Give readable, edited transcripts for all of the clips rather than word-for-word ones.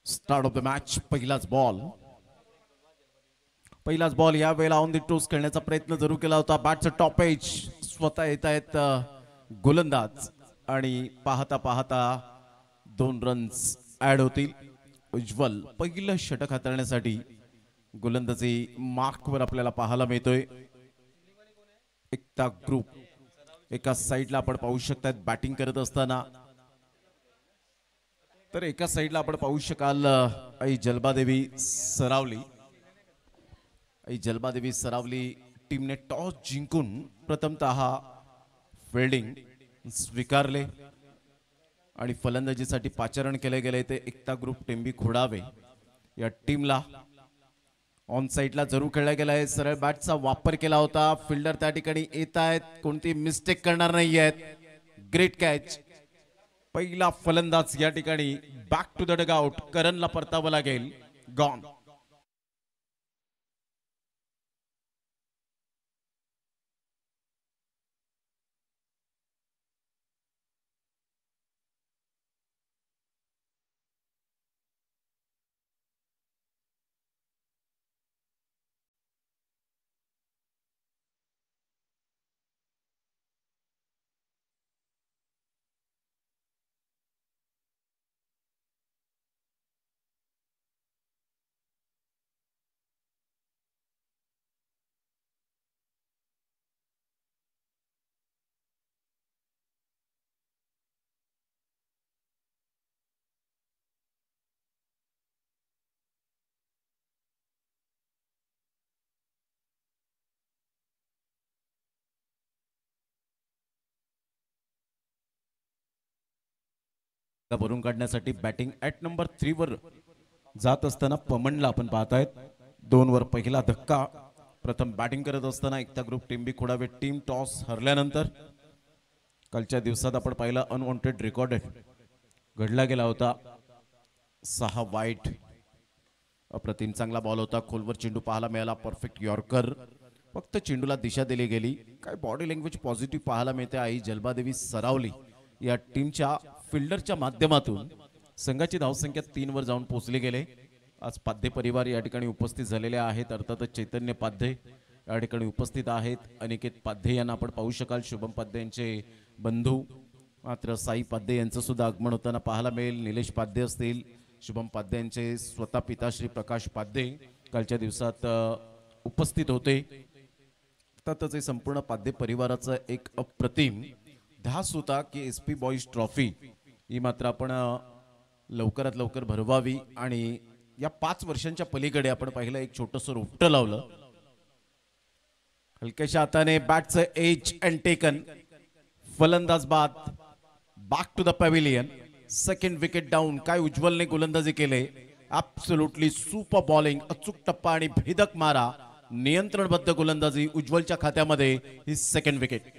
Start of the match. पहिलाच ball या वेळेला ऑन द टोस खेळण्याचा प्रयत्न जरूर केला होता. बॅटचं टॉप एज स्वतः येत आहेत गोलंदाज आणि पाहता पाहता 2 रन्स ऍड होतील. उज्ज्वल पहिलं षटक हाताळण्यासाठी गोलंदाजी मार्कवर आपल्याला पाहायला मिळतोय. एकता ग्रुप एका साईडला आपण पाहू शकतात बॅटिंग करत असताना, तर एका साईडला आपण पाहू शकाल आई जलबादेवी सरावली टीमने टॉस जिंकून प्रथमतः फिल्डिंग स्वीकारले आणि फलंदाजीसाठी पाचारण केले गेले. ते एकता ग्रुप टेंबी खोडावे या टीमला ऑन साइडला जरूर खेळला गेलाय. सरळ बॅटचा वापर केला होता. फिल्डर त्या ठिकाणी येत आहेत, कोणती मिस्टेक करणार नाही आहेत. Great catch. पहिला फलंदाज या ठिकाणी बॅक टू द डगआउट. करणला परतावं लागेल. गॉन. भरून काढण्यासाठी बॅटिंग ॲट नंबर 3 वर जात असताना पमनला आपण पाहतायत. 2 वर पहिला धक्का. प्रथम बॅटिंग करत असताना एकता ग्रुप टेंबी खोडावे टीम टॉस हरल्यानंतर कालच्या दिवसात आपण पाहिला अनवॉन्टेड रेकॉर्डेड घडला गेला होता. 6 वाईट. अप्रतिम चांगला बॉल होता. खोलवर चेंडू पाहायला मिळाला. Perfect yorker. फक्त चेंडूला दिशा दिली गेली. काय बॉडी लँग्वेज पॉझिटिव्ह पाहायला मिळते. आई जलबादेवी सरावली या टीमच्या फिल्डरच्या माध्यमातून संघाची धावसंख्या 3 वर जाऊन पोहोचली गेले. आज पाध्ये परिवार या ठिकाणी उपस्थित झालेले आहेत. अर्थातच चैतन्य पाध्ये या ठिकाणी उपस्थित आहेत. अनिकेत पाध्ये यांना आपण पाहू शकाल. शुभम पाध्ये यांचे बंधू मात्र साई पाध्ये यांचं सुद्धा आगमन होताना पाहायला मिळेल. निलेश पाध्ये असतील. शुभम पाध्ये यांचे स्वतः पिताश्री प्रकाश पाध्ये कालच्या दिवसात उपस्थित होते. अर्थातच संपूर्ण पाध्ये परिवाराचं एक अप्रतिम ध्यास होता की SP बॉईज ट्रॉफी ही मात्र आपण लवकरात लवकर भरवावी. आणि या 5 वर्षांच्या पलीकडे आपण पाहिलं एक छोटंसं रोपटं लावलं. हलक्याच्या हाताने बॅटचं एज अँड टेकन. फलंदाज बाद. Back to the pavilion. Second wicket down. काय उज्ज्वलने गोलंदाजी केले. Absolutely super bowling. अचूक टप्पा आणि भेदक मारा. नियंत्रणबद्ध गोलंदाजी उज्ज्वलच्या खात्यामध्ये. ही सेकंड विकेट.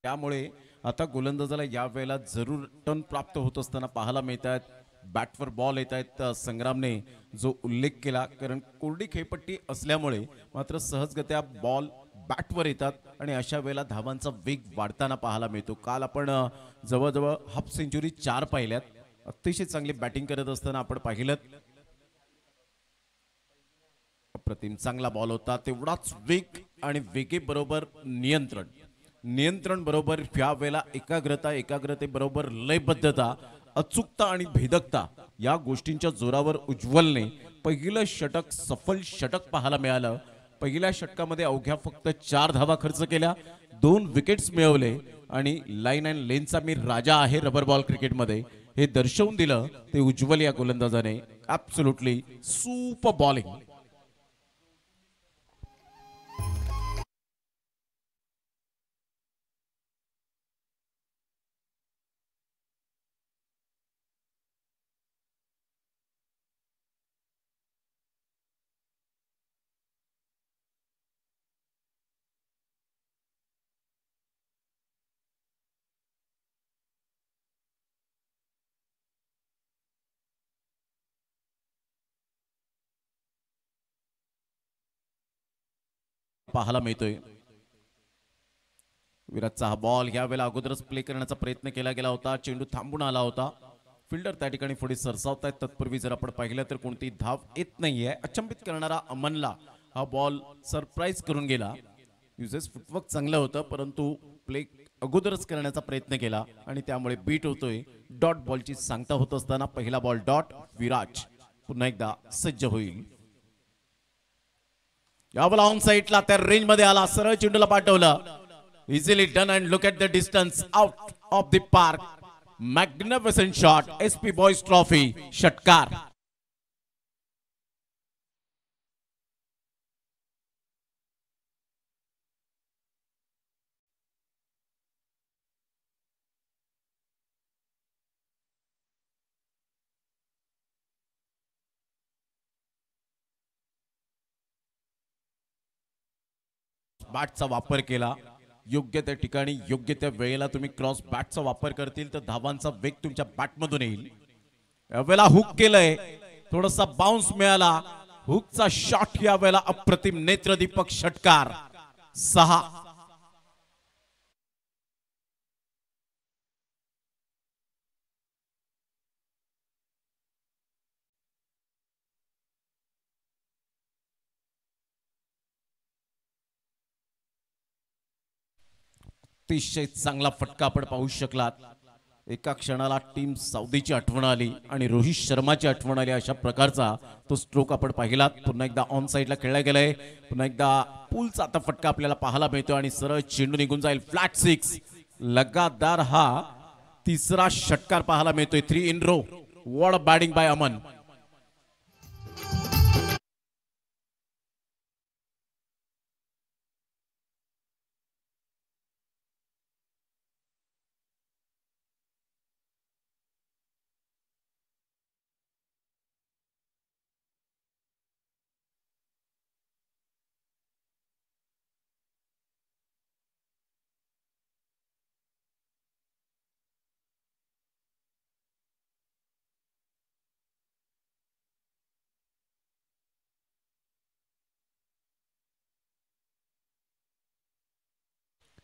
त्यामुळे आता गोलंदाजाला या वेळेला जरूर टर्न प्राप्त होत असताना पाहायला मिळत आहेत. बॅटवर बॉल येत आहेत. संग्रामने जो उल्लेख केला, कारण कोरडी खेळपट्टी असल्यामुळे मात्र सहजगत्या बॉल बॅटवर येतात आणि अशा वेळेला धावांचा वेग वाढताना पाहायला मिळतो. काल आपण जवळजवळ हाफ सेंचुरी 4 पाहिल्यात. अतिशय चांगली बॅटिंग करत असताना आपण पाहिलं. अप्रतिम चांगला बॉल होता. तेवढाच वेग आणि वेगेबरोबर नियंत्रण बरोबर या वेळेला एकाग्रतेबरोबर लयबद्धता, अचूकता आणि भेदकता या गोष्टींच्या जोरावर उज्ज्वलने पहिलं षटक सफल षटक पाहायला मिळालं. पहिल्या षटकामध्ये अवघ्या फक्त 4 धावा खर्च केल्या. 2 विकेट्स मिळवले आणि लाईन अँड लेनचा मी राजा आहे रबर बॉल क्रिकेटमध्ये. हे दर्शवून दिलं ते उज्ज्वल या गोलंदाजाने. Absolutely super bowling. पाहायला मिळतोय विराटचा हा बॉल यावेळेला अगोदरच प्ले करण्याचा प्रयत्न केला गेला होता. चेंडू थांबून आला होता. फिल्डर त्या ठिकाणी पुढे सरसावत आहेत. तत्पूर्वी जर आपण पाहिलं तर कोणतीही धाव येत नाहीये. अचंबित करणारा अमनला हा बॉल सरप्राईज करून गेला. युजेस फुटवर्क चांगलं होतं परंतु प्ले अगोदरच करण्याचा प्रयत्न केला आणि त्यामुळे बीट होतोय. डॉट बॉलची सांगता होत असताना पहिला बॉल डॉट. विराट पुन्हा एकदा सज्ज होईल. यावेळेला ऑन साइडला त्या रेंज मध्ये आला. सरळ चेंडूला पाठवलं. Easily done and look at the distance out of the park. Magnificent shot. SP boys trophy षटकार. बॅटचा वापर केला. योग्य त्या ठिकाणी योग्य त्या वेळेला तुम्ही क्रॉस बॅटचा वापर करतील तर धावांचा वेग तुमच्या बॅटमधून येईल. यावेळेला हुक केलंय. थोडासा बाउन्स मिळाला. हुकचा शॉट यावेळेला अप्रतिम. नेत्रदीपक षटकार. 6. अतिशय चांगला फटका आपण पाहू शकलात. एका क्षणाला टीम सौदीची आठवण आली आणि रोहित शर्माची आठवण आली. अशा प्रकारचा तो स्ट्रोक आपण पाहिलात. पुन्हा एकदा ऑन साइडला खेळला गेलाय. पुन्हा एकदा पूलचा आता फटका आपल्याला पाहायला मिळतो आणि सरळ चेंडू निघून जाईल. फ्लॅट 6. लगातार हा तिसरा षटकार पाहायला मिळतोय. 3 in row. What a batting by Aman.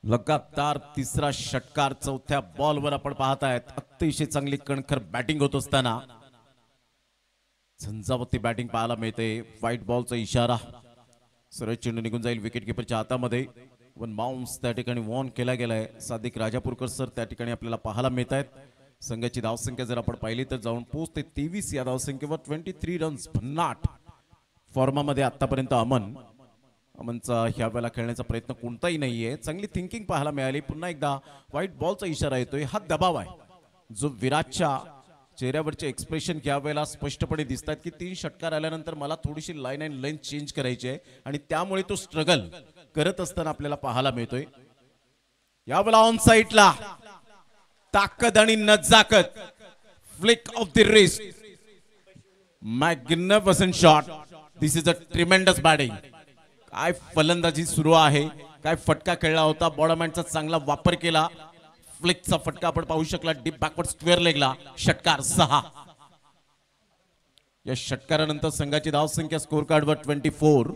लगातार तिसरा षटकार. चौथ्या बॉलवर आपण पाहतायत. अतिशय चांगली कणखर बॅटिंग होत असताना झंझावती बॅटिंग पाहायला मिळते. व्हाईट बॉलचा इशारा. सरळ चेंडू निघून जाईल विकेट किपरच्या हातामध्ये. 1 बाउन्स त्या ठिकाणी वॉर्न केला गेलाय. सादिक राजापूरकर सर त्या ठिकाणी आपल्याला पाहायला मिळत आहेत. संघाची धावसंख्या जर आपण पाहिली तर जाऊन पोहोचते 23 या धावसंख्येवर. 23 रन्स. भन्नाट फॉर्मामध्ये आतापर्यंत अमनचा ह्या वेळेला खेळण्याचा प्रयत्न कोणताही नाहीये. चांगली थिंकिंग पाहायला मिळाली. पुन्हा एकदा व्हाईट बॉलचा इशारा येतोय. हा दबाव आहे जो विराटच्या चेहऱ्यावरचे एक्सप्रेशन या वेळेला स्पष्टपणे दिसतात की 3 षटकार आल्यानंतर मला थोडीशी लाईन अँड लेंथ चेंज करायची आहे आणि त्यामुळे तो स्ट्रगल करत असताना आपल्याला पाहायला मिळतोय. यावेळेला ऑन साइडला ताकद आणि नजाकत. Flick off the wrist. Magnificent shot. This is a tremendous batting. काय फलंदाजी सुरू आहे. काय फटका खेळला होता. बॉडमॅनचा चांगला वापर केला. फ्लिकचा फटका आपण पाहू शकला. डीप बॅकवर्ड स्क्वेअर लेगला. षटकार. 6. या षटकारानंतर संघाची धावसंख्या स्कोर कार्डवर 24.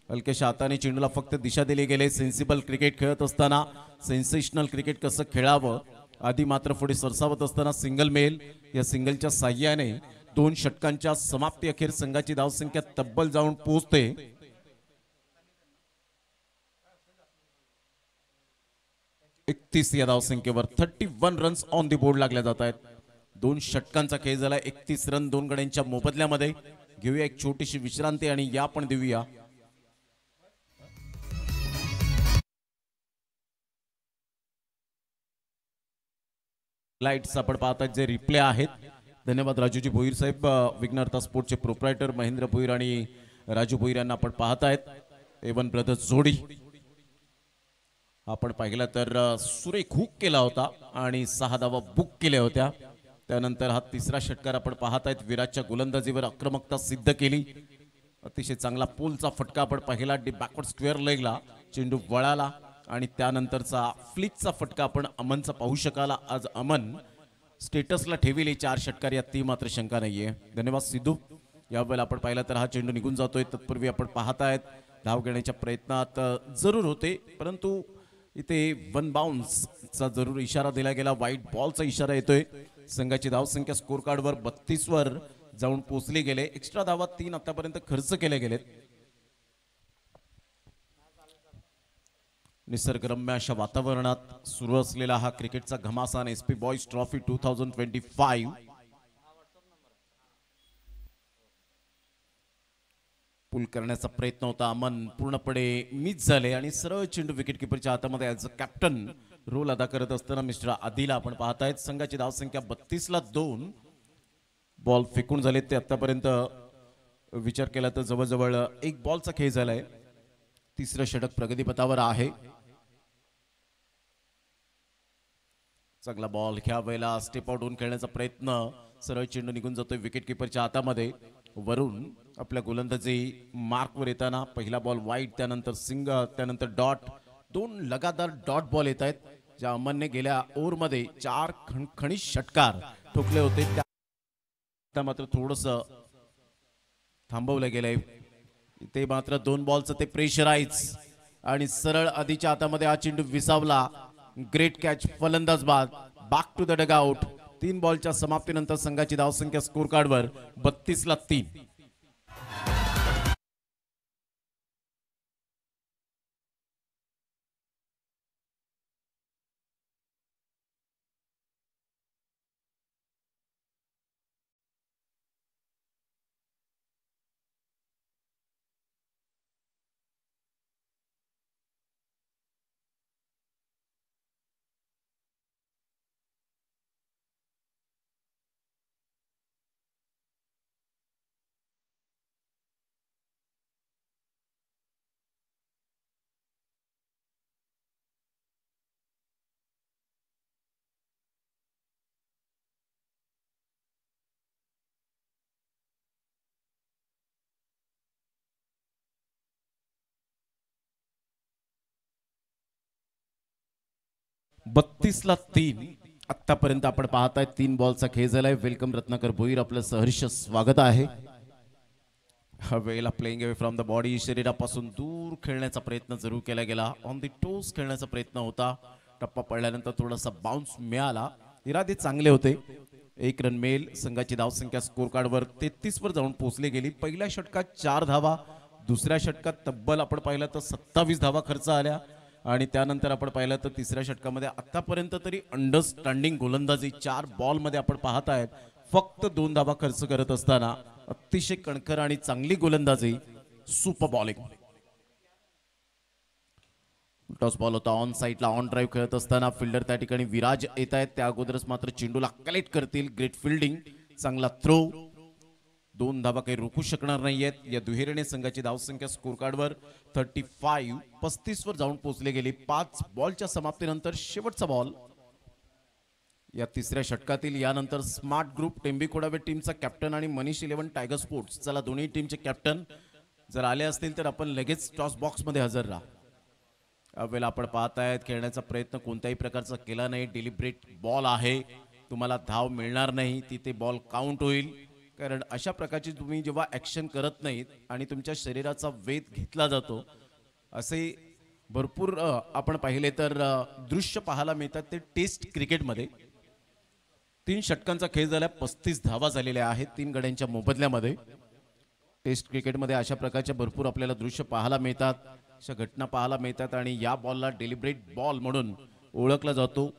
हलक्याशा हाताने चेंडूला फक्त दिशा दिली गेले. सेन्सिबल क्रिकेट खेळत असताना सेन्सेशनल क्रिकेट कसं खेळावं आधी मात्र पुढे सरसावत असताना सिंगल मेल. या सिंगलच्या साह्याने 2 षटकांच्या समाप्ती अखेर संघाची धावसंख्या तब्बल जाऊन पोहोचते 31 या धावसंख्येवर. 31 रन्स ऑन दी बोर्ड लागल्या जात आहेत. 2 षटकांचा खेळ झाला. 31 रन 2 गड्यांच्या मोबदल्यामध्ये. घेऊया एक छोटीशी विश्रांती आणि या पण देऊया लाईट्स आपण पाहतात जे रिप्ले आहेत. धन्यवाद राजूजी भोईर साहेब, विघ्नहर्ता स्पोर्टचे प्रोप्रायटर महेंद्र भोईर आणि राजू भोईर यांना आपण पाहतायत. एवन ब्रदर्स जोडी आपण पाहिला तर सुरेख हुक केला होता आणि 6 धावा बुक केल्या होत्या. त्यानंतर हा तिसरा षटकार आपण पाहतायत. विराटच्या गोलंदाजीवर आक्रमकता सिद्ध केली. अतिशय चांगला पोलचा फटका आपण पाहिला. बॅकवर्ड स्क्वेअर लेगला चेंडू वळाला आणि त्यानंतरचा फ्लिकचा फटका आपण अमनचा पाहू शकाला. आज अमन स्टेटसला ठेविले 4 षटकार, यात ती मात्र शंका नाहीये. धन्यवाद सिद्धू. यावेळेला आपण पाहिला तर हा चेंडू निघून जातोय. तत्पूर्वी आपण पाहतायत धाव घेण्याच्या प्रयत्नात जरूर होते, परंतु इथे वन बाउन्सचा जरूर इशारा दिला गेला. व्हाईट बॉलचा इशारा येतोय. संघाची धावसंख्या स्कोर कार्डवर 32 वर जाऊन पोहोचली गेले. एक्स्ट्रा धावा 3 आतापर्यंत खर्च केले गेलेत. निसर्गरम्य अशा वातावरणात सुरू असलेला हा क्रिकेटचा घमासान एसपी बॉयज ट्रॉफी 2025 पुल करण्याचा प्रयत्न होता. अमन पूर्णपणे मिस झाले आणि सरळ चेंडू विकेट किपरच्या हातामध्ये ॲज अ कॅप्टन रोल अदा करत असताना मिस्टर आदिला आपण पाहतायत. संघाची धावसंख्या 32 ला 2 बॉल फेकून झाले. ते आतापर्यंत विचार केला तर जवळजवळ 1 बॉलचा खेळ झालाय. तिसरं षटक प्रगतीपथावर आहे. चांगला बॉल ह्या वेळेला स्टेप आउट होऊन खेळण्याचा प्रयत्न. सरळ चेंडू निघून जातोय विकेट किपरच्या हातामध्ये. वरून आपल्या गोलंदाजी मार्कवर येताना पहिला बॉल वाईट, त्यानंतर सिंगल, त्यानंतर डॉट. 2 लगातार डॉट बॉल येत आहेत. ज्या अमनने गेल्या ओव्हरमध्ये 4 खणखणीत षटकार ठोकले होते, त्या मात्र थोडस थांबवलं गेलंय. ते मात्र 2 बॉलचं ते प्रेशराईज आणि सरळ आधीच्या हातामध्ये हा चेंडू विसावला. ग्रेट कॅच, फलंदाज बाद, बॅक टू द डगआउट. 3 बॉलच्या समाप्तीनंतर संघाची धावसंख्या स्कोर कार्डवर 32 ला 3. बत्तीस ला 3 आतापर्यंत आपण पाहताय. 3 बॉलचा खेळ झालाय. वेलकम रत्नाकर भोईर, आपलं सहर्ष स्वागत आहे. हा वेळेला playing away from the body, शरीरापासून दूर खेळण्याचा प्रयत्न जरूर केला गेला. ऑन द टोस खेळण्याचा प्रयत्न होता. टप्पा पडल्यानंतर थोडासा बाउन्स मिळाला. इरादे चांगले होते. 1 रन मिळेल. संघाची धावसंख्या स्कोर कार्डवर 33 वर जाऊन पोहोचली गेली. पहिल्या षटकात 4 धावा, दुसऱ्या षटकात तब्बल आपण पाहिलं तर 27 धावा खर्च आल्या आणि त्यानंतर आपण पाहिलं तर तिसऱ्या षटकामध्ये आतापर्यंत तरी अंडरस्टँडिंग गोलंदाजी 4 बॉलमध्ये आपण पाहत आहेत. फक्त 2 धावा खर्च करत असताना अतिशय कणखर आणि चांगली गोलंदाजी, सुपर बॉलिंग. टॉस बॉल होता ऑन साईडला. ऑन ड्राईव्ह खेळत असताना फिल्डर त्या ठिकाणी विराज येत आहेत. त्या अगोदरच मात्र चेंडूला कलेक्ट करतील. ग्रेट फिल्डिंग, चांगला थ्रो. 2 धावा काही रोखू शकणार नाहीयेत. या दुहेरीने संघाची धावसंख्या स्कोर कार्डवर 35 वर जाऊन पोहोचले गेली. 5 बॉलच्या समाप्तीनंतर शेवटचा बॉल या तिसऱ्या षटकातील. यानंतर स्मार्ट ग्रुप टेंबी खोडावे टीमचा कॅप्टन आणि मनीष 11 टायगर स्पोर्ट्स, चला दोन्ही टीमचे कॅप्टन जर आले असतील तर आपण लगेच टॉस बॉक्स मध्ये हजर राहा. यावेळेला आपण पाहतायत खेळण्याचा प्रयत्न कोणत्याही प्रकारचा केला नाही. डिलिब्रेट बॉल आहे. तुम्हाला धाव मिळणार नाही. तिथे बॉल काउंट होईल. कारण अशा प्रकारची तुम्ही जेव्हा ऍक्शन करत नाहीत आणि तुमच्या शरीराचा वेध घेतला जातो, असे भरपूर आपण पाहिले तर दृश्य पाहायला मिळतात. ते टेस्ट क्रिकेटमध्ये 3 षटकांचा खेळ झाला. 35 धावा झालेल्या आहेत 3 गड्यांच्या मोबदल्यामध्ये. टेस्ट क्रिकेटमध्ये अशा प्रकारच्या भरपूर आपल्याला दृश्य पाहायला मिळतात, अशा घटना पाहायला मिळतात आणि या बॉलला डेलिब्रेट बॉल म्हणून ओळखला जातो.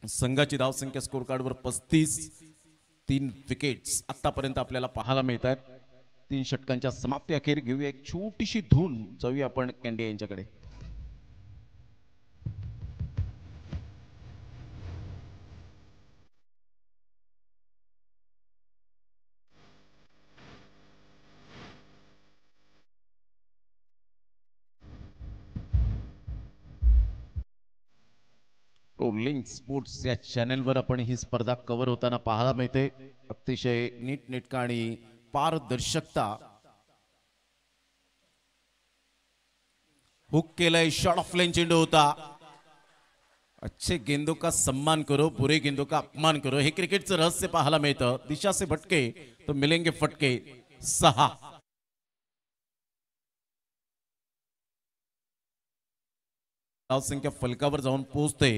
संघाची धावसंख्या स्कोर कार्डवर 35, 3 विकेट्स आतापर्यंत आपल्याला पाहायला मिळतात. 3 षटकांच्या समाप्ती अखेर घेऊया एक छोटीशी धून. जाऊया आपण कॅन्डी यांच्याकडे. प्रो लिंक स्पोर्ट्स या चॅनेलवर आपण ही स्पर्धा कव्हर होताना पाहायला मिळते. अतिशय नीटनेटका आणि पारदर्शकता. हुक केलंय, शॉट ऑफ लाईन चेंडू होता. अच्छे गेंदों का सम्मान करो, बुरे गेंदों का अपमान करो, हे क्रिकेटचं रहस्य पाहायला मिळतं. दिशा से भटके तो मिलेंगे फटके. 6 धावसंख्या फलकावर जाऊन पोहोचते.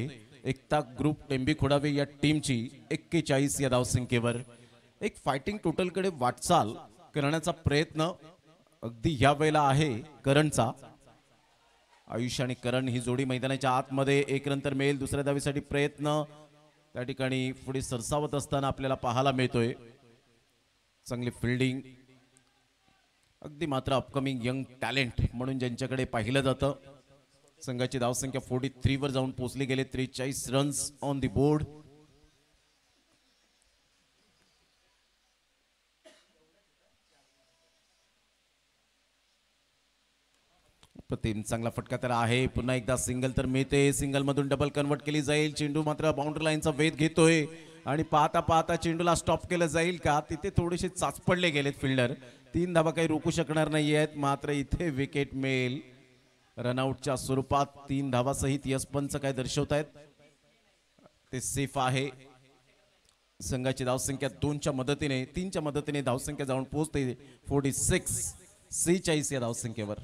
एकता ग्रुप टेंबी खोडावे या टीमची 41 या धावसंख्येवर. एक फायटिंग टोटलकडे वाटचाल करण्याचा प्रयत्न अगदी या वेळेला आहे करणचा. आयुष आणि करण ही जोडी मैदानाच्या आतमध्ये एक रन तर मिळेल. दुसऱ्या धावेसाठी प्रयत्न त्या ठिकाणी पुढे सरसावत असताना आपल्याला पाहायला मिळतोय. चांगली फिल्डिंग अगदी मात्र अपकमिंग यंग टॅलेंट म्हणून ज्यांच्याकडे पाहिलं जातं. संघाची धावसंख्या 43 वर जाऊन पोहोचली गेले. 43 रन्स ऑन दी बोर्ड. प्रतिम चांगला फटका तर आहे. पुन्हा एकदा सिंगल तर मिळते. सिंगल मधून डबल कन्वर्ट केली जाईल. चेंडू मात्र बाउंड्री लाईनचा वेध घेतोय आणि पाहता पाहता चेंडूला स्टॉप केलं जाईल का. तिथे थोडेसे चाचपडले गेलेत फिल्डर. 3 धावा काही रोखू शकणार नाहीयेत. मात्र इथे विकेट मिळेल रनआउटच्या स्वरूपात. 3 धावा सहित यशपंच काय दर्शवतायत ते सेफ आहे. संघाची धावसंख्या 2च्या मदतीने 3च्या मदतीने धावसंख्या जाऊन पोहोचते 46 या धावसंख्येवर.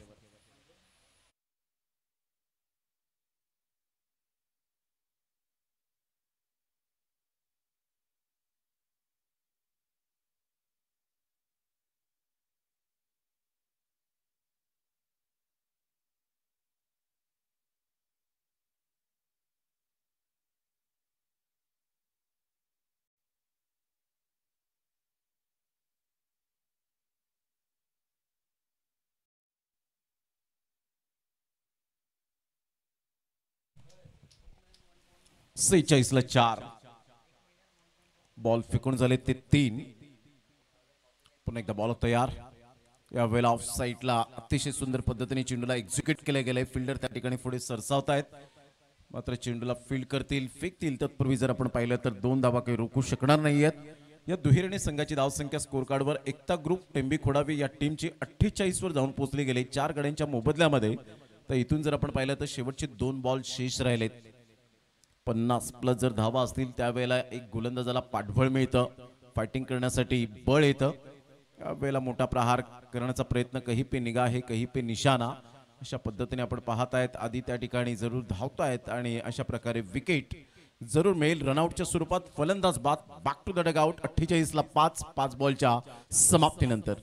ला 4 बॉल फेकून झाले ते 3. पुन्हा एकदा बॉल तयार. या वेळेला ऑफ साईडला अतिशय सुंदर पद्धतीने चेंडूला एक्झिक्यूट केले गेले. फिल्डर त्या ठिकाणी पुढे सरसावतायत. मात्र चेंडूला फील्ड करतील, फेकतील. तत्पूर्वी जर आपण पाहिलं तर 2 धावा काही रोखू शकणार नाहीयेत. या दुहेरीने संघाची धावसंख्या स्कोर कार्डवर एकता ग्रुप टेंबी खोडावी या टीमची 48 वर जाऊन पोहोचली गेले 4 गड्यांच्या मोबदल्यामध्ये. तर इथून जर आपण पाहिलं तर शेवटचे 2 बॉल शेष राहिलेत. 50 प्लस जर धावा असतील त्यावेळेला एक गोलंदाजाला पाठबळ मिळतं, फायटिंग करण्यासाठी बळ येतं. यावेळेला मोठा प्रहार करण्याचा प्रयत्न, कहीं पे निगाह है कहीं पे निशाणा, अशा पद्धतीने आपण पाहतायत. आधी त्या ठिकाणी जरूर धावतायत आणि अशा प्रकारे विकेट जरूर मिळेल रनआउटच्या स्वरूपात. फलंदाज बाद, बॅक टू द डगआउट. 48 ला 5 बॉलच्या समाप्तीनंतर.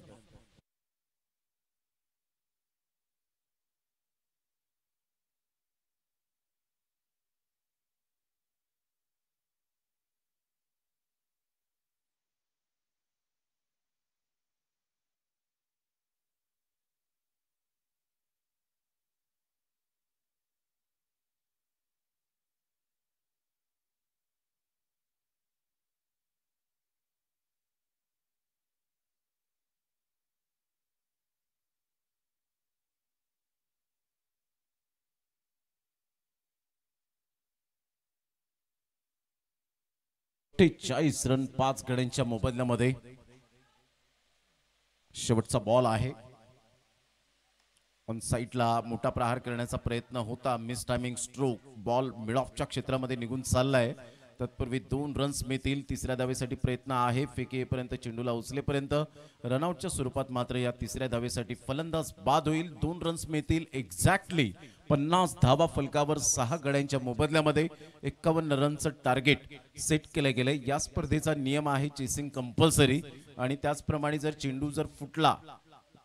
रन 5 गड्यांच्या मोबदल्यामध्ये. शेवटचा बॉल आहे. ऑन साईडला मोठा प्रहार करण्याचा प्रयत्न होता. Miss timing stroke. Ball mid ऑफच्या क्षेत्रामध्ये निघून चाललाय. तत्पूर्वी 2 रन्स मिळतील. तिसऱ्या धावेसाठी प्रयत्न आहे. फेकेपर्यंत चेंडूला उचलेपर्यंत. रनआउटच्या स्वरूपात मात्र या तिसऱ्या धावेसाठी फलंदाज बाद होईल. 2 रन्स मिळतील. एक्झॅक्टली 50 धावा फलकावर 6 गड्यांच्या मोबदल्यामध्ये. 51 रनचं टार्गेट सेट केलं गेलंय. या स्पर्धेचा नियम आहे चेसिंग कंपल्सरी. आणि त्याचप्रमाणे जर चेंडू जर फुटला,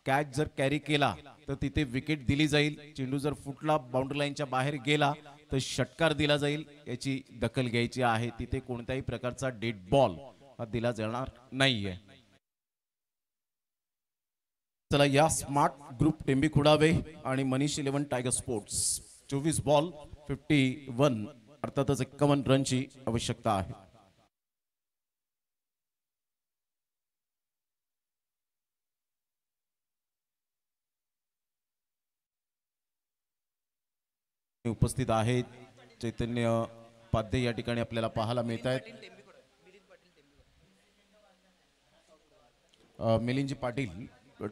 कॅच जर कॅरी केला तर तिथे विकेट दिली जाईल. चेंडू जर फुटला, बाउंड्री लाईनच्या बाहेर गेला तर षटकार दिला जाईल. याची दखल घ्यायची आहे. तिथे कोणत्याही प्रकारचा डेड बॉल हा दिला जाणार नाहीये. चला, या स्मार्ट ग्रुप टेंबी खुडावे आणि मनीष 11 टायगर स्पोर्ट्स 24 बॉल 51 अर्थातच 51 रनची आवश्यकता आहे. उपस्थित आहेत चैतन्य पाध्ये या ठिकाणी आपल्याला पाहायला मिळत आहेत. मिलिंदजी पाटील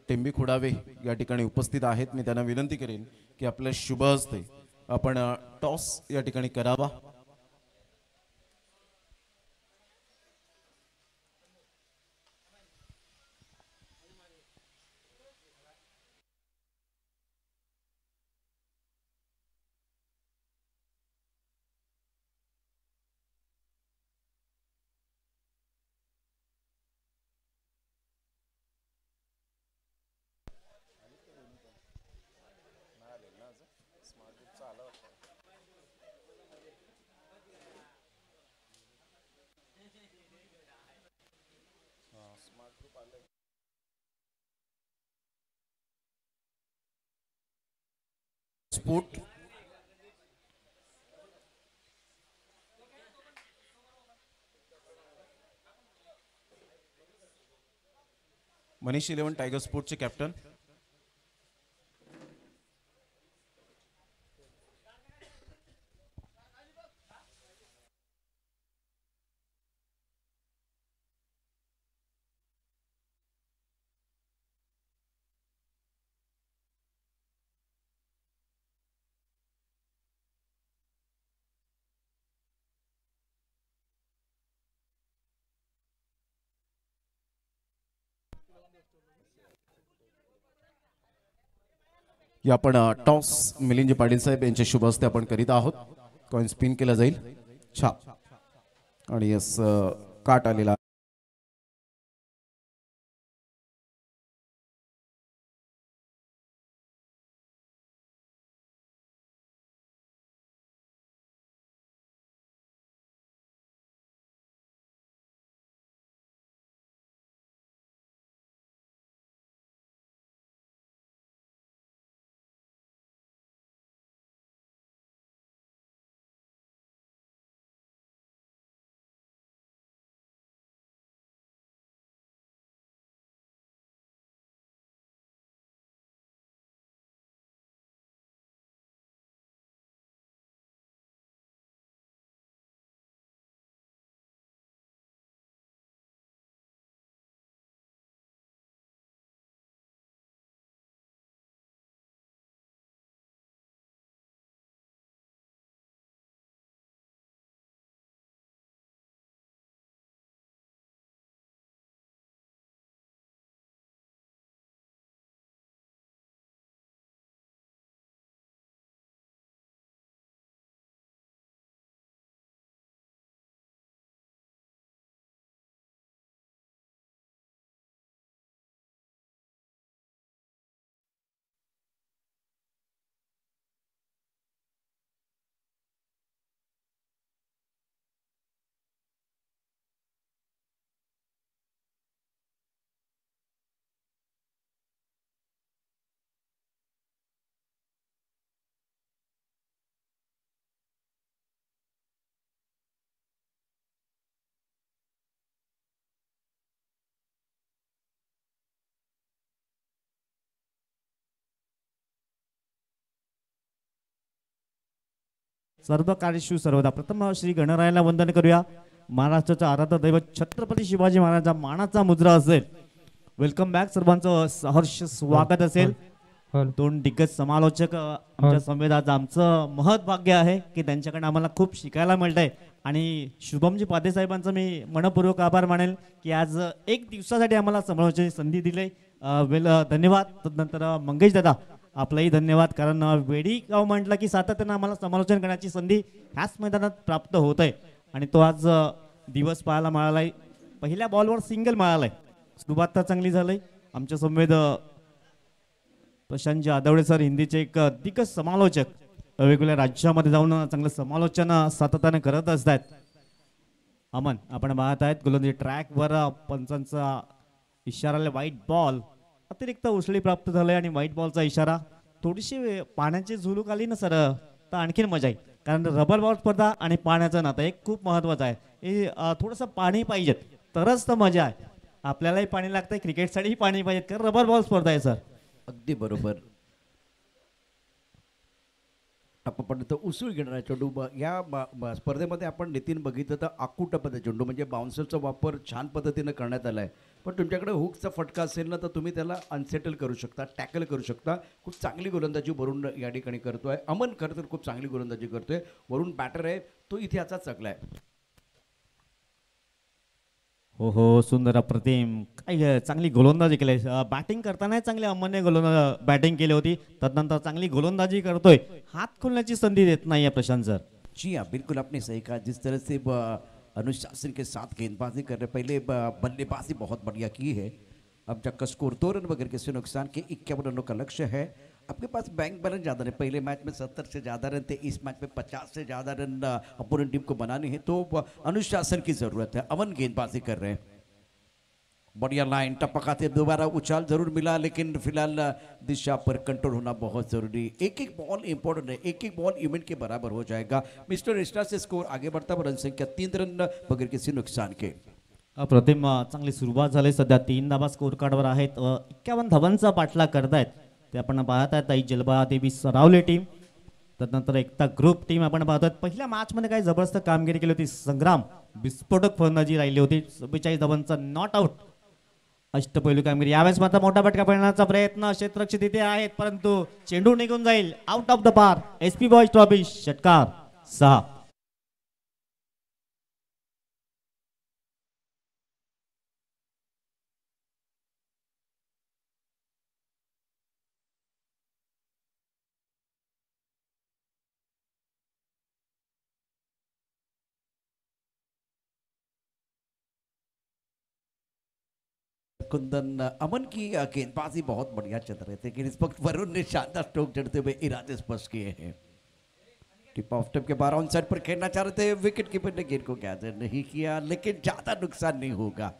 टेंबी खुडावे या ठिकाणी उपस्थित आहेत. मी त्यांना विनंती करेन की आपल्या शुभ हस्ते आपण टॉस या ठिकाणी करावा. स्पोर्ट मनीष 11 टायगर स्पोर्टचे कॅप्टन. या आपण टॉस मिलिंदजी पाटील साहेब यांच्या शुभ हस्ते आपण करीत आहोत. कॉइन स्पिन केला जाईल. छाप आणि यस काट आलेला. सर्व कार्यशू सर्वदा. प्रथम श्री गणरायाला वंदन करूया. महाराष्ट्राचं आराध्य दैवत छत्रपती शिवाजी महाराजांचा मानाचा मुद्रा असेल. Welcome back. सर्वांचं सहर्ष स्वागत असेल. दोन दिग्गज समालोचक आमच्या संवेदाचं आमचं महत् भाग्य आहे की त्यांच्याकडे आम्हाला खूप शिकायला मिळतंय. आणि शुभमजी पाध्ये साहेबांचं मी मनपूर्वक आभार मानेल की आज एक दिवसासाठी आम्हाला समालोचनाची संधी दिली. धन्यवाद. तदनंतर मंगेश दादा आपलाही धन्यवाद. कारण वेडी गाव म्हटलं की सातत्यानं आम्हाला समालोचन करण्याची संधी ह्याच मैदानात प्राप्त होत आहे. आणि तो आज दिवस पाहायला मिळालाय. पहिल्या बॉलवर सिंगल मिळालाय. सुरुवात तर चांगली झाली. आमच्या संवेद प्रशांत आदवडे सर हिंदीचे एक दिग्गज समालोचक वेगवेगळ्या राज्यामध्ये जाऊन चांगलं समालोचन सातत्याने करत असतात. अमन आपण पाहत आहेत गोलंदाजी ट्रॅकवर पंचांचा इशाराला व्हाईट बॉल अतिरिक्त उसळी प्राप्त झाले आणि व्हाईट बॉलचा इशारा. थोडीशी पाण्याची झुळूक आली ना सर तर आणखीन मजा आहे. कारण रबर बॉल स्पर्धा आणि पाण्याचं नातं एक खूप महत्त्वाचं आहे. हे थोडंसं पाणी पाहिजे तरच तर मजा आहे. आपल्यालाही पाणी लागतंय क्रिकेटसाठीही पाणी पाहिजे कारण रबर बॉल स्पर्धा आहे सर. अगदी बरोबर. टप्पापर्यंत उसळ घेणारा चेंडू या स्पर्धेमध्ये आपण नितीन बघितलं तर आकुटपणे चेंडू म्हणजे बाउन्सरचा वापर छान पद्धतीनं करण्यात आला आहे. पण तुमच्याकडे हुकचा फटका असेल ना तर तुम्ही त्याला अनसेटल करू शकता, टॅकल करू शकता. खूप चांगली गोलंदाजी वरुण या ठिकाणी करतोय. अमन खरं तर खूप चांगली गोलंदाजी करतोय. वरुण बॅटर आहे, तो इथे याचा चकला आहे. हो हो, सुंदर अप्रतिम, काय चांगली गोलंदाजी केली. बॅटिंग करताना चांगली अमनने बॅटिंग केली होती, तदनंतर चांगली गोलंदाजी करतोय. हात खोलण्याची संधी देत नाहीये प्रशांत सर. जी हाँ, बिल्कुल आपने सही कहा. जिस तरह से अनुशासन के साथ गेंदबाजी कर रहे, पहले बल्लेबाजी बहुत बढ़िया की है. अब जब का स्कोर 2 रन बगैर किसी नुकसान के 51 रनों का लक्ष्य है. आपके पास बैंक बैलेंस ज़्यादा नहीं. पहले मैच में 70 से ज़्यादा रन थे, इस मैच में 50 से ज़्यादा रन अपोनेंट टीम को बनाने हैं, तो अनुशासन की ज़रूरत है. अमन गेंदबाजी कर रहे हैं. बढ़िया लाइन टप्पा खाते, दोबारा उछाल जरूर मिला, लेकिन फिलहाल दिशा पर कंट्रोल होना बहुत जरूरी. एक एक बॉल इंपॉर्टेंट है, एक एक बॉल इवेंट के बराबर हो जाएगा. मिस्टर स्टार से स्कोर आगे बढ़ता है. रन संख्या 3 रन बगैर किसी नुकसान के. अप्रतिम, चांगली सुरुवात झाली. सध्या 3 धाबा स्कोर कार्डवर आहेत. 51 धावांचा पाठलाग करतायत ते आपण पाहत आहेत. ताई जलबा देवी सरावले टीम, त्यानंतर एकता ग्रुप टीम आपण पाहतोय. पहिल्या मॅच मध्ये काही जबरदस्त कामगिरी केली होती. संग्राम विस्फोटक फलंदाजी राहिली होती. 44 धावांचा नॉट आउट, अष्टपैलू कामगिरी. यावेळेस मात्र मोठा फटका पडण्याचा प्रयत्न, क्षेत्ररक्षक तिथे आहेत परंतु चेंडू निघून जाईल. आउट ऑफ द पार. एसपी बॉयज ट्रॉफी षटकार 6. कुंदन अमन की गेंदबाजी बहुत बढ़िया चल रहे थे, लेकिन इस वक्त वरुण ने शानदार स्ट्रोक जड़ते हुए इरादे स्पष्ट किए हैं. टिप ऑफ टिप के 12 ऑन साइड पर खेलना चाह रहे थे. विकेट कीपर ने गेंद को गैदर नहीं किया, लेकिन ज्यादा नुकसान नहीं होगा.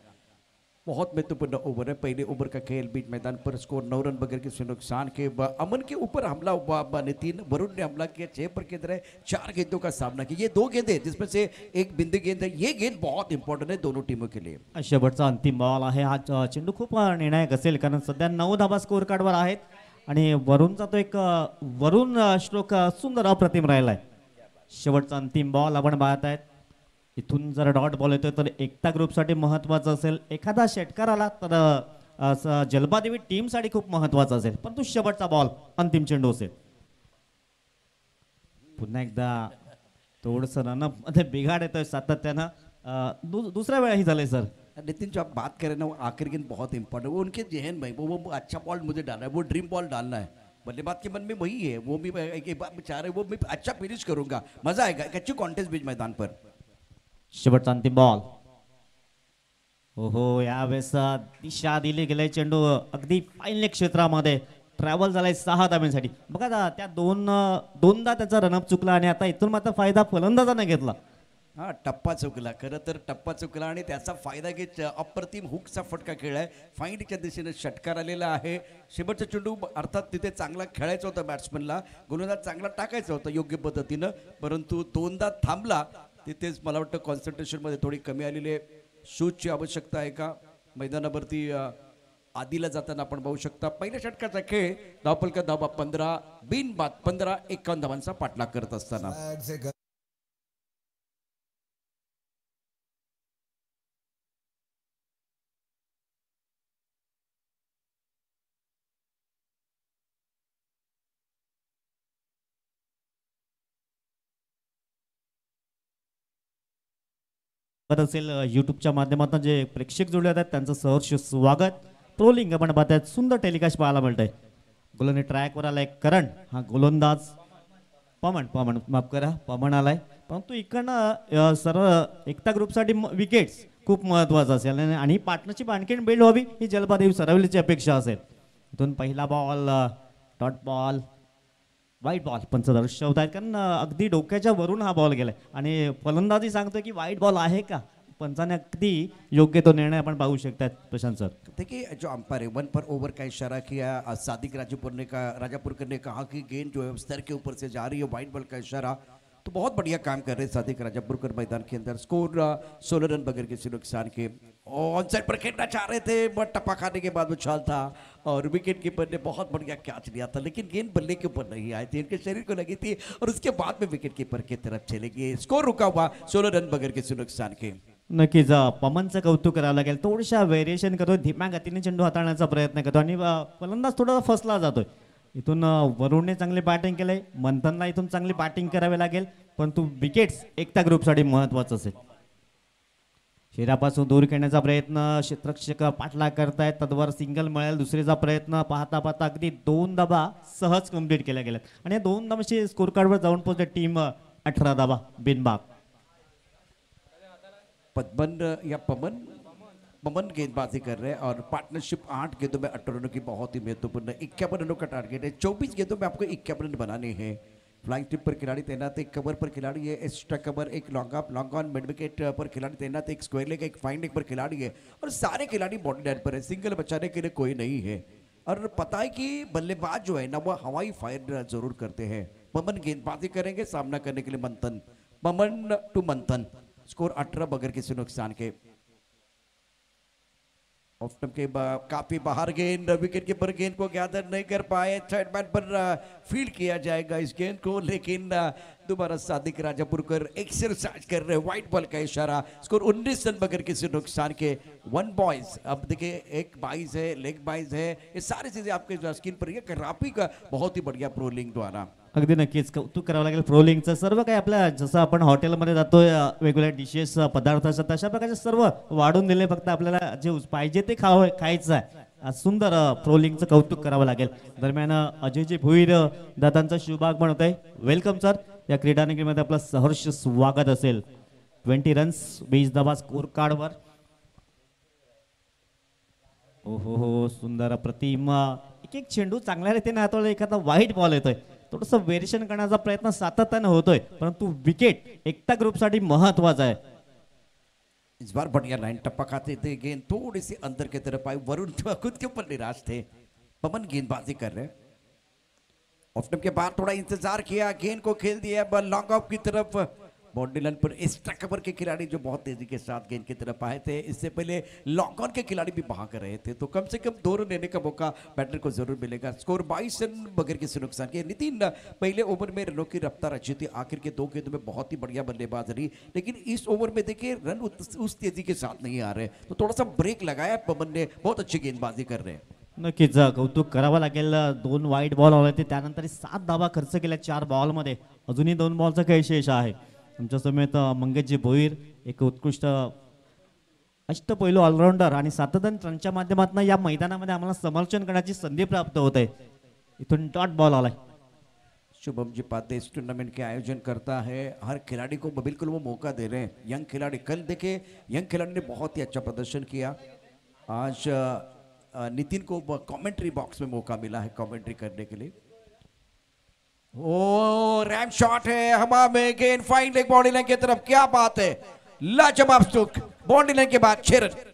बहुत महत्वपूर्ण ओवर है. पहले ओवर का खेल बीच मैदान पर. स्कोर 9 रन बगैर किसी नुकसान के. अमन के ऊपर हमला हुआ नितिन. वरुण ने हमला किया. 6 पर गेंद रहे, 4 गेंदों का सामना किया. ये 2 गेंद है जिसमें से एक बिंदी गेंद है. ये गेंद बहुत इंपॉर्टेंट है दोनों टीमों के लिए. शेवटचा अंतिम बॉल आहे. हा चेंडू खूप निर्णायक असेल, कारण सध्या 9 धाबा स्कोर कार्डवर आहेत आणि वरुणचा तो एक वरुण स्ट्रोक सुंदर अप्रतिम राहिलाय. शेवटचा अंतिम बॉल आपण पाहत आहेत. इथून जर डॉट बॉल येतोय तर एकता ग्रुपसाठी महत्वाचं असेल. एखादा षटकार आला तर जलबादेवी टीमसाठी खूप महत्वाचं असेल, परंतु शेवटचा बॉल अंतिम चेंडू असेल. पुन्हा एकदा थोडस रनअप मध्ये बिघाड येतोय सातत्यानं. दुसऱ्या वेळाही झालंय सर. नितिन, जो आप बात करें ना, वो आखिरी गेंद बहुत इंपॉर्टेंट है. वो उनके जहन में वो अच्छा बॉल मुझे डालना है, वो ड्रीम बॉल डालना है. बल्लेबाज के मन में वही है. वो भी एक बात चाह रहे, वो मैं अच्छा फिनिश करूंगा, मजा आएगा. एक अच्छी कॉन्टेस्ट बीच मैदान पर. शेवटचा अंतिम बॉल. हो, यावेळेस दिशा दिली गेले. चेंडू अगदी फाईन क्षेत्रामध्ये ट्रॅव्हल झालाय 6 धाब्यांसाठी. बघा त्या दोनदा त्याचा रनअप चुकला आणि आता इथून मात्र फायदा फलंदाजाने घेतला. हा, टप्पा चुकला. खरं तर टप्पा चुकला आणि त्याचा फायदा घेत अप्रतिम हुकचा फटका खेळलाय. फाईंडच्या दिशेने षटकार आलेला आहे. शेवटचा चेंडू अर्थात तिथे चांगला खेळायचा होता बॅट्समनला, गोलंदाज चांगला टाकायचा होता योग्य पद्धतीनं, परंतु दोनदा थांबला. तिथेच मला वाटतं कॉन्सन्ट्रेशनमध्ये थोडी कमी आलेली आहे. शूजची आवश्यकता आहे का मैदानावरती आधीला जाताना आपण पाहू शकता. पहिल्या षटकाचा खेळ धावपलका धावा 15 बिनबाद 15 51 धावांचा पाठलाग करत असताना. असेल यूट्यूबच्या माध्यमातून जे प्रेक्षक जोडले आहेत त्यांचं सहर्ष स्वागत. ट्रोलिंग आपण पाहतायत. सुंदर टेलिकास्ट पाहायला मिळतंय. गोलंदाज ट्रॅकवर आलाय करण. हा गोलंदाज पमन माफ करा, पमन आलाय. परंतु इकडनं सर्व एकता ग्रुपसाठी विकेट्स खूप महत्वाचं असेल आणि पार्टनरशिप आणखीन बिल्ड व्हावी ही जलबादेवी सरावलीची अपेक्षा असेल. इथून पहिला बॉल डॉट बॉल, वाईट बॉल पंच दर्शवत आहेत, कारण अगदी डोक्याच्या वरून हा बॉल गेलाय आणि फलंदाजी सांगतोय की वाईट बॉल आहे का. पंचाने अगदी योग्य तो निर्णय आपण पाहू शकतात प्रशांत सर. देखिए, जो अंपायर है 1 पर ओवर का इशारा किया. सादिक राजापुरकर ने कहा कि गेंद जो है स्तर के ऊपर से जा रही है. वाइट बॉल का इशारा. तो बहुत बढ़िया काम कर रहे हैं सादिक राजापुरकर मैदान के अंदर। स्कोर 16 रन बगैर किसी नुकसान के। ऑन साइड पर खेलना चाह रहे थे बट टप्पा खाने के बाद उछाल था और विकेट कीपर ने बहुत बढ़िया कैच लिया था, लेकिन गेंद बल्ले के ऊपर नहीं आई थी, इनके शरीर को लगी थी और उसके बाद में विकेट कीपर की तरफ चले गए। स्कोर रुका हुआ 16 रन बगैर किसी नुकसान के। नक्कीच पमनचं कौतुक करावं लागेल. थोडीशा व्हेरिएशन करतो, धीम्या गतीने चेंडू हाताळण्याचा प्रयत्न करतो आणि फलंदाज थोडा फसला जातोय. इथून वरुणने चांगली बॅटिंग केलंय, मंथनला इथून चांगली बॅटिंग करावी लागेल, परंतु विकेट्स एकता ग्रुपसाठी महत्वाचं असेल. शेरापासून दूर खेळण्याचा प्रयत्न क्षेत्ररक्षक पाठलाग करतायत, तद्वार सिंगल मिळेल. दुसरीचा प्रयत्न पाहता पाहता अगदी 2 धाबा सहज कंप्लीट केल्या गेल्यात आणि या 2 धाबांची स्कोर कार्डवर जाऊन पोहोचले टीम 18 धाबा बिनबाग. पमन गेंदबाजी कर रहे हैं और पार्टनरशिप 8 गेंदों में 18 रनों की बहुत ही महत्वपूर्ण 51 रनों का टारगेट है। 24 गेंदों में आपको 51 रन बनाने हैं। फ्लाइंग टिप पर खिलाड़ी तैनात, एक कवर पर खिलाड़ी है, एक्स्ट्रा कवर, एक long off long on mid wicket पर खिलाड़ी तैनात, एक स्क्वायर लेग, एक फाइन लेग पर खिलाड़ी है और सारे खिलाड़ी बॉडी लाइन पर है। सिंगल बचाने के लिए कोई नहीं है और पता है कि बल्लेबाज जो है ना वो हवाई फायर जरूर करते हैं। पमन गेंदबाजी करेंगे, सामना करने के लिए मंथन। पमन टू मंथन। स्कोर 18 बगैर किसी नुकसान के। ऑफ स्टंप के काफी बाहर गेंद, विकेट कीपर गेंद को गैदर नहीं कर पाए। थर्ड मैन पर फील्ड किया जाएगा इस गेंद को, लेकिन दोबारा सादिक राजापुरकर एक्सरसाइज कर रहे हैं। व्हाइट बॉल का इशारा। स्कोर 19 रन बगैर किसी नुकसान के। 1 बॉयज। अब देखिए एक बाइज है, लेग बाइज है, ये सारी चीजें आपके स्क्रीन पर है। करापी का बहुत ही बढ़िया प्रोलिंग द्वारा। अगदी नक्कीच कौतुक करावं लागेल फ्रोलिंगचं. सर्व काही आपल्या जसं आपण हॉटेलमध्ये जातोय वेगवेगळ्या डिशेस पदार्थ असतात तशा प्रकारचे सर्व वाढून दिले, फक्त आपल्याला जे पाहिजे ते खायचं आहे. सुंदर फ्रोलिंगचं कौतुक करावं लागेल. दरम्यान अजयजी भुईर दादांचा शुभागमन होत आहे. Welcome sir. या क्रीडा नगरीमध्ये आपलं सहर्ष स्वागत असेल. 20 रन्स 20 धावा स्कोर कार्डवर. हो सुंदर प्रतिम. एक चेंडू चांगल्या रीतीने हाताळला, एखादा वाईट बॉल येतोय, थोडंसं व्हेरिएशन करण्याचा प्रयत्न सातत्याने होतोय, परंतु विकेट एकता ग्रुपसाठी महत्वाचा है. इस बार बढ़िया लाइन टप्पा खाते थे, गेंद थोड़ी सी अंदर की तरफ आई। वरुण खुद के ऊपर निराश थे। पवन गेंदबाजी कर रहे हैं। ऑफ स्टंप के बाद थोड़ा इंतजार किया, गेंद को खेल दिया लॉन्ग ऑफ की तरफ। बाउंड्री लाइन पर एक्स्ट्रा कवर के खिलाड़ी जो बहुत तेजी के साथ गेंद की तरफ आए थे, इससे पहले लॉन्ग ऑन के खिलाड़ी भी भाग रहे थे, तो कम से कम 2 रन लेने का मौका बैटर को जरूर मिलेगा। स्कोर 22 रन बगैर किसी नुकसान के। नितिन पहले ओवर में रनों की रफ्तार अच्छी थी, आखिर के 2 गेंदों में बहुत ही बढ़िया बल्लेबाज रही, लेकिन इस ओवर में देखिए रन उस तेजी के साथ नहीं आ रहे, तो थोड़ा सा ब्रेक लगाया पवन ने। बहुत अच्छी गेंदबाजी कर रहे हैं. नक्कीच कौतुक करावं लागेल. 2 वाईट बॉल आले ते त्यानंतर 7 धावा खर्च केल्या 4 बॉलमध्ये. अजूनही 2 बॉलचा काही शेष आहे. तुमच्या समेत मंगेशजी भोईर एक उत्कृष्ट अष्टपैलू ऑलराऊंडर आणि सातत्याने त्यांच्या माध्यमातून या मैदानामध्ये आम्हाला समर्थन करण्याची संधी प्राप्त होत आहे. इथून डॉट बॉल आलाय. शुभम जी पाते इस टूर्नामेंट के आयोजन करता है, हर खिलाड़ी को बिल्कुल वो मौका दे रहे हैं. यंग खिलाड़ी, कल देखे यंग खिलाड़ी ने बहुत ही अच्छा प्रदर्शन किया. आज नितिन को कमेंट्री बॉक्स में मौका मिला है कमेंट्री करने के लिए. ओ रैम शॉट है हवा में, गेंद फाइन लेग बॉडी लाइन की तरफ. क्या बात है, लाजवाब स्ट्रोक. बॉडी लाइन के बाद 6 रन.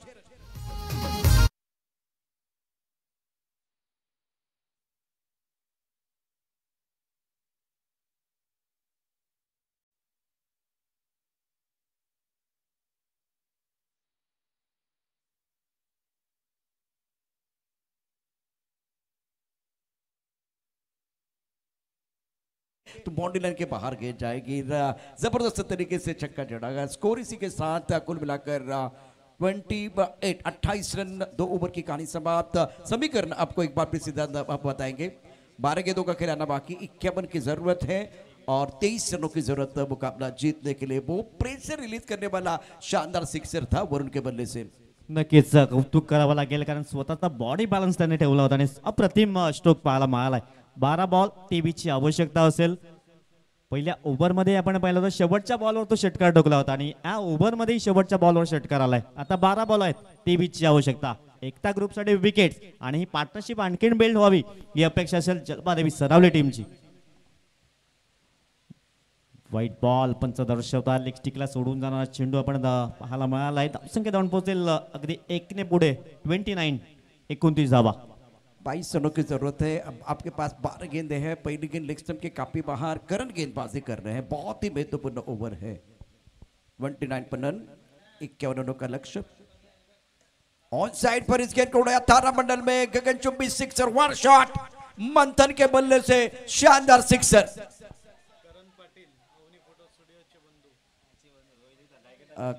तो बाउंड्री लाइन के बाहर गेंद जाएगी. जबरदस्त तरीके से छक्का जड़ा. स्कोर इसी के साथ कुल मिलाकर 28 रन. 2 ओवर की कहानी समाप्त. समीकरण आपको एक बार फिर सिद्धांत आप बताएंगे. 12 गेंदों का खिलाना बाकी, 51 की जरूरत है और 23 रनों की जरूरत है मुकाबला जीतने के लिए. वो प्रेशर रिलीज करने वाला शानदार सिक्सर था वरुण के बल्ले से. नक्कीच कौतुक करावं लागेल, कारण स्वतःचा बॉडी बॅलन्स त्याने ठेवला होता आणि अप्रतिम स्ट्रोक पाहायला मिळालाय. 12 बॉल टीव्हीची आवश्यकता असेल. पहिल्या ओव्हरमध्ये आपण पाहिलं होतं शेवटच्या बॉलवर तो षटकार ठोकला होता आणि या ओव्हरमध्ये शेवटच्या बॉलवर षटकार आलाय. आता 12 बॉल आहेत, टीव्हीची आवश्यकता. एकता ग्रुपसाठी विकेट्स आणि ही पार्टनरशिप आणखीन बिल्ड व्हावी ही अपेक्षा असेल जलपादेवी सरावली टीमची. व्हाईट बॉल पंच दर्शवता. लेग स्टिकला सोडून जाणारा चेंडू आपण पाहायला मिळाला आहे. धावसंख्या धावून पोहोचेल अगदी 1 ने पुढे. 29 29 धावा. 22 रनों की जरूरत है। अब आपके पास 12 गेंदें हैं। पहली गेंद लेग स्टंप के काफी बाहर, करण गेंदबाजी कर रहे हैं। बहुत ही महत्वपूर्ण ओवर है। 29 पर रन, 51 रनों का लक्ष्य। ऑन साइड पर इस गेंद को उड़ाया तारामंडल में, गगनचुंबी सिक्सर, वन शॉट मंथन के बल्ले से शानदार सिक्सर।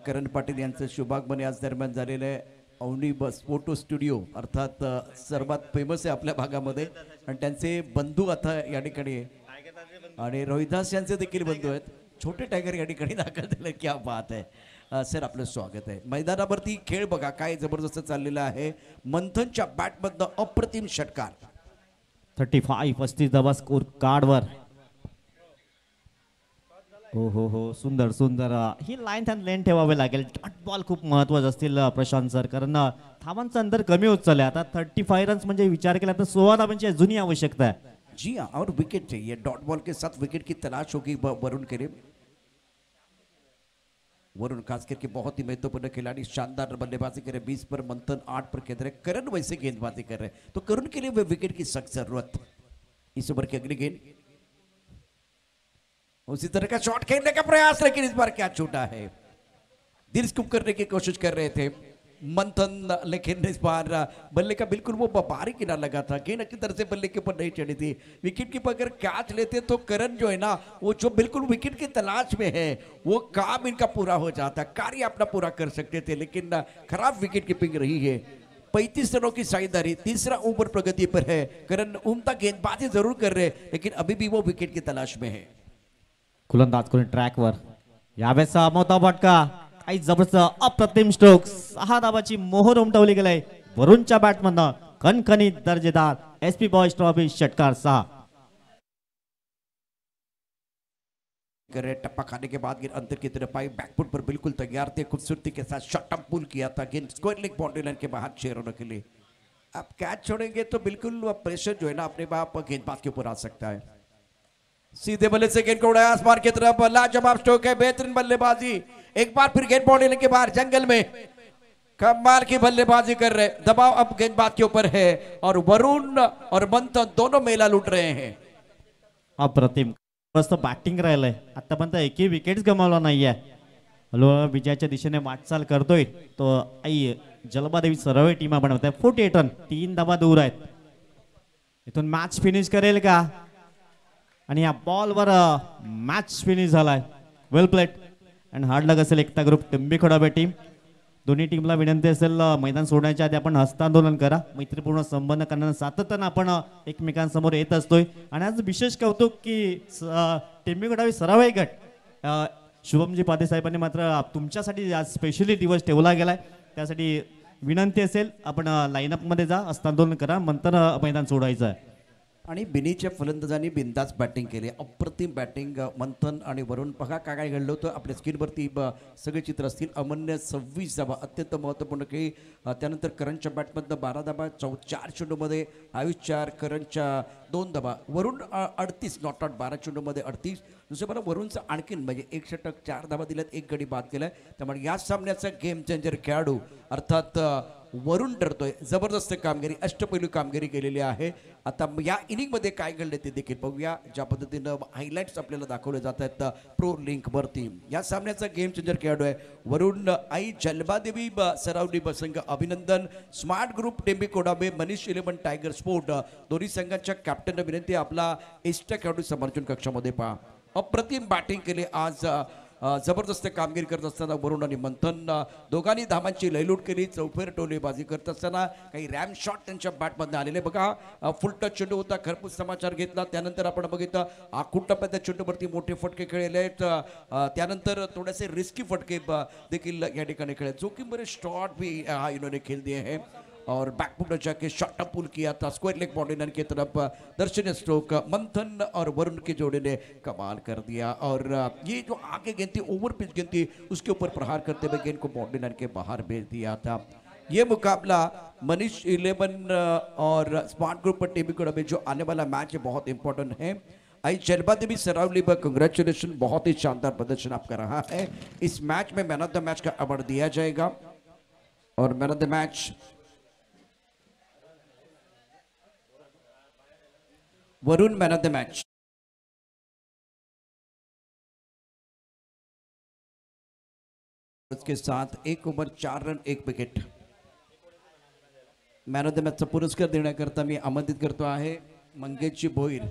करण पाटील यांचं शुभागमन आज दरम्यान झालेलं आहे। अवनी बस फोटो स्टुडिओ अर्थात सर्वात फेमस आहे आपल्या भागामध्ये आणि त्यांचे बंधू आता या ठिकाणी आहे आणि रोहिदास यांचे देखील बंधू आहेत। छोटे टायगर या ठिकाणी दाखल झाले, क्या बात आहे सर, आपलं स्वागत आहे। मैदानावरती खेळ बघा काय जबरदस्त चाललेला आहे। मंथनच्या बॅटमधनं अप्रतिम षटकार। 35 धावा स्कोर कार्डवर। हो सुंदर सुंदर, ही लाईन अँड लेन ठेवावे लागेल। डॉट बॉल खूप महत्वाचे असतील प्रशांत सर, कारण धावांचं अंतर कमी होत चाललंय आता। 35 रन्स म्हणजे विचार केला तर 16 धावांची अजूनही आवश्यकता है। जी हाँ, और विकेट चाहिए। डॉट बॉल के साथ विकेट की तलाश होगी वरुण के लिए। वरुण खास करके बहुत ही महत्वपूर्ण खिलाड़ी, शानदार बल्लेबाजी कर रहे। 20 पर मंथन, 8 पर खेल रहे। करण वैसे गेंदबाजी कर रहे, तो करण के लिए वे विकेट की सख्त जरूरत। इस ओवर की अगली गेंद, उसी तरह का शॉट खेलने का प्रयास, लेकिन इस बार क्या छूटा है। दिल स्कूप करने की कोशिश कर रहे थे मंथन, लेकिन इस बार बल्ले का बिल्कुल वो बाहरी किनारा लगा था। गेंद अच्छी तरह से बल्ले के ऊपर नहीं चढ़ी थी। विकेट कीपर अगर कैच लेते तो करण जो है ना, वो जो बिल्कुल विकेट की तलाश में है, वो काम इनका पूरा हो जाता, कार्य अपना पूरा कर सकते थे, लेकिन खराब विकेट कीपिंग रही है। 35 रनों की साझेदारी, तीसरा ओवर प्रगति पर है। करण उमदा गेंदबाजी जरूर कर रहे, लेकिन अभी भी वो विकेट की तलाश में है। गोलंदाज करून ट्रॅकवर, यावेळेस मोठा फटका, काही जबरदस्त अप्रतिम स्ट्रोक। 6 धावाची मोहर उमटवली गेली वरुणच्या बॅटमधनं। खणखणीत दर्जेदार एसपी बॉयज ट्रॉफी षटकार 6। करे टप्पा खाने के बाद गेंद अंतर की तरफ आई, बैकफुट पर बिल्कुल तैयार थे, खूबसूरती के साथ शॉट अप पुल किया था। गेंद स्क्वायर लेग बाउंड्री लाइन के बाहर 6 रनों के लिए। अब कैच छोड़ेंगे तो बिल्कुल प्रेशर जो है ना अपने आप गेंदबाज के ऊपर आ सकता है। सीधे बल्ले से गेंद को उड़ाया आसमान की तरफ, लाजवाब स्ट्रोक है, बेहतरीन बल्लेबाजी। एक बार फिर गेंद बाउंड्री लाइन के बाहर, जंगल में कमाल की बल्लेबाजी कर रहे। दबाव अब गेंदबाज के ऊपर है और वरुण और मंथन दोनों मेला लूट रहे हैं। अप्रतिम मस्त बॅटिंग राहिलंय, आतापर्यंत एकही विकेट गमावला नाहीये। हळूहळू विजयाच्या दिशेने वाटचाल करतोय तो आई जलबादेवी सर्व टीमा बनवत आहे। 48 रन, 3 धावा दूर आहेत। इथून मॅच फिनिश करेल का? आणि या बॉलवर मॅच फिनिश झालाय। वेल प्लेड अँड हार्ड लक असेल एकता ग्रुप टिंबी खोडाबे टीम। दोन्ही टीमला विनंती असेल मैदान सोडण्याच्या आधी आपण हस्तांदोलन करा। मैत्रीपूर्ण संबंध करण्यानं सातत्यानं आपण एकमेकांसमोर येत असतोय आणि आज विशेष कौतुक की टिंबी खोडाबे सरावाई गट शुभमजी पाटे साहेबांनी मात्र तुमच्यासाठी आज स्पेशली दिवस ठेवला गेलाय। त्यासाठी विनंती असेल आपण लाईनअप मध्ये जा, हस्तांदोलन करा, नंतर मैदान सोडायचं आहे। आणि बिनीच्या फलंदाजांनी बिंदास बॅटिंग केली, अप्रतिम बॅटिंग। मंथन आणि वरुण बघा काय घडलं होतं आपल्या स्क्रीनवरती सगळे चित्र असतील। अमन्य 26 धावा, अत्यंत महत्त्वपूर्ण की त्यानंतर करणच्या बॅटमधनं 12 धावा, 4 चेंडूमध्ये आयुष 4, करणच्या 2 धावा, वरुण 38 नॉट आउट 12 चेंडूमध्ये 38। दुसरं मला वरुणचं आणखीन म्हणजे 1 षटक, 4 धावा दिल्यात, 1 गडी बाद केलाय। त्यामुळे या सामन्याचा गेम चेंजर खेळाडू अर्थात वरुण ठरतोय। जबरदस्त कामगिरी, अष्टपैलू कामगिरी केलेली आहे। आता या इनिंग मध्ये काय घडले ते देखील बघूया, ज्या पद्धतीनं हायलाइट्स आपल्याला दाखवले जात आहेत प्रो लिंक वरती। या सामन्याचा गेम चेंजर खेळाडू आहे वरुण। आई जलबादेवी सरावली संघ अभिनंदन, स्मार्ट ग्रुप टेंबी कोडाबे, मनीष 11 टायगर स्पोर्ट दोन्ही संघांच्या कॅप्टनला विनंती आपला इष्ट खेळाडू समर्थन कक्षामध्ये पहा। अप्रतिम बॅटिंग केली आज, जबरदस्त कामगिरी करत असताना वरुण आणि मंथन दोघांनी धावांची लयलूट केली। चौफेर टोलेबाजी करत असताना काही रॅम शॉट त्यांच्या बॅटमधून आलेले बघा। फुल टच चेंडू होता, खरपूस समाचार घेतला, त्यानंतर आपण बघितलं आखूड टप्प्यात चेंडूवरती मोठे फटके खेळले आहेत। त्यानंतर थोडेसे रिस्की फटके देखील या ठिकाणी खेळले, जोखिम भरे शॉट भी इन्होंने खेल दिए हैं और बैकफुट जाके शॉट अप पुल किया था, स्क्वायर लेग बाउंड्री लाइन की तरफ दर्शनीय स्ट्रोक। मंथन और वरुण के जोड़े ने कमाल कर दिया और ये जो आगे गेंद थी, ओवर पिच गेंद थी, उसके ऊपर प्रहार करते हुए गेंद को बाउंड्री लाइन के बाहर भेज दिया था। ये मुकाबला मनीष 11 और स्मार्ट ग्रुप पर टीम को जो आने वाला मैच है बहुत इंपॉर्टेंट है। आई जलबादेवी सरावली पर कंग्रेचुलेशन, बहुत ही शानदार प्रदर्शन आपका रहा है। इस मैच में मैन ऑफ द मैच का अवार्ड दिया जाएगा और man of the match Varun man of the match. उसके साथ 1 over 4 run 1 wicket. Man of the मॅचचा पुरस्कार देण्याकरता मी आमंत्रित करतो आहे मंगेशजी भोईर।